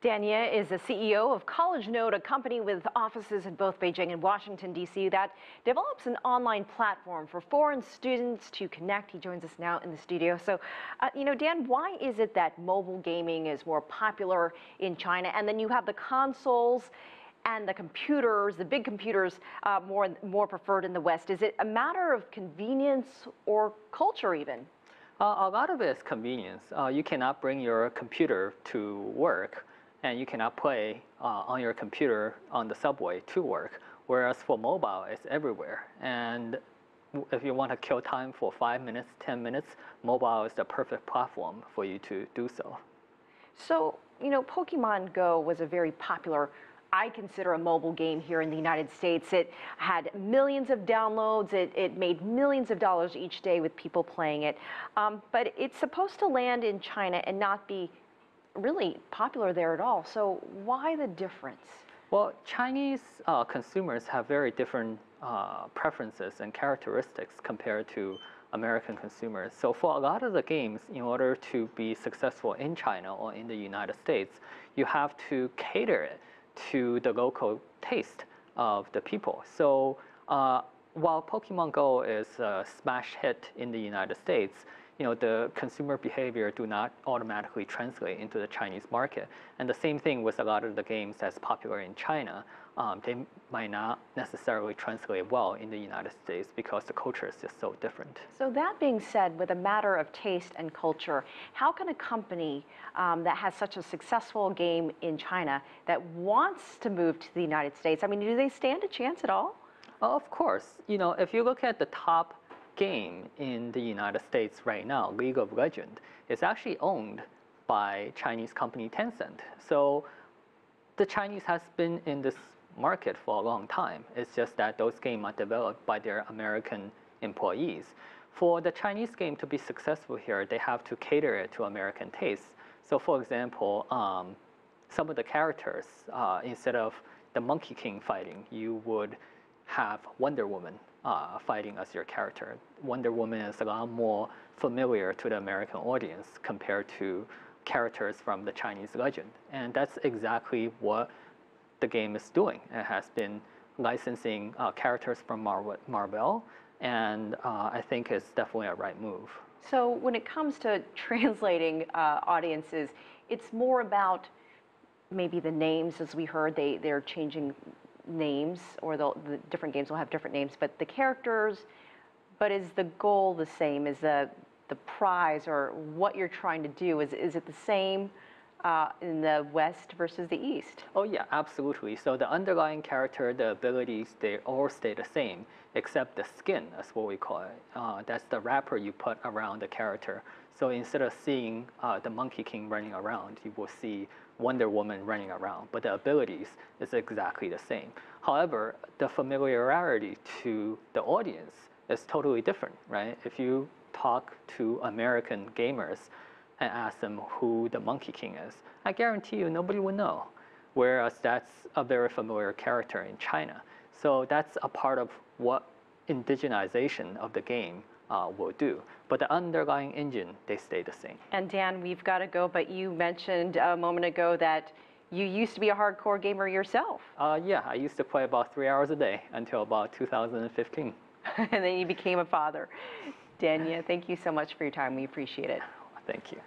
Danya is the CEO of College Note, a company with offices in both Beijing and Washington, D.C. that develops an online platform for foreign students to connect. He joins us now in the studio. So, Dan, why is it that mobile gaming is more popular in China, and then you have the consoles and the computers, the big computers, more preferred in the West? Is it a matter of convenience or culture even? A lot of it is convenience. You cannot bring your computer to work, and you cannot play on your computer on the subway to work. Whereas for mobile, it's everywhere. And if you want to kill time for 5 minutes, 10 minutes, mobile is the perfect platform for you to do so. So, Pokemon Go was a very popular, I consider, a mobile game here in the United States. It had millions of downloads. It made millions of dollars each day with people playing it. But it's supposed to land in China and not be really popular there at all. So why the difference? Well, Chinese consumers have very different preferences and characteristics compared to American consumers. So for a lot of the games, in order to be successful in China or in the United States, you have to cater it to the local taste of the people. So while Pokemon Go is a smash hit in the United States, the consumer behavior do not automatically translate into the Chinese market. And the same thing with a lot of the games that's popular in China. They might not necessarily translate well in the United States because the culture is just so different. So that being said, with a matter of taste and culture, how can a company that has such a successful game in China that wants to move to the United States, do they stand a chance at all? Of course. If you look at the top game in the United States right now, League of Legends, is actually owned by Chinese company Tencent. So the Chinese has been in this market for a long time. It's just that those games are developed by their American employees. For the Chinese game to be successful here, they have to cater it to American tastes. So for example, some of the characters, instead of the Monkey King fighting, you would have Wonder Woman fighting as your character. Wonder Woman is a lot more familiar to the American audience compared to characters from the Chinese legend. And that's exactly what the game is doing. It has been licensing characters from Marvel, and I think it's definitely a right move. So when it comes to translating audiences, it's more about maybe the names, as we heard, they're changing names, or the different games will have different names, but the characters, but is the goal the same? Is the prize, or what you're trying to do, is it the same in the West versus the East? Oh yeah, absolutely. So the underlying character, the abilities, they all stay the same, except the skin, that's what we call it. That's the wrapper you put around the character. So instead of seeing the Monkey King running around, you will see Wonder Woman running around, but the abilities is exactly the same. However, the familiarity to the audience is totally different, right? If you talk to American gamers and ask them who the Monkey King is, I guarantee you nobody will know, whereas that's a very familiar character in China. So that's a part of what indigenization of the game will do. But the underlying engine, they stay the same. And Dan, we've got to go, but you mentioned a moment ago that you used to be a hardcore gamer yourself. Yeah, I used to play about 3 hours a day until about 2015. And then you became a father. Danya, thank you so much for your time. We appreciate it. Thank you.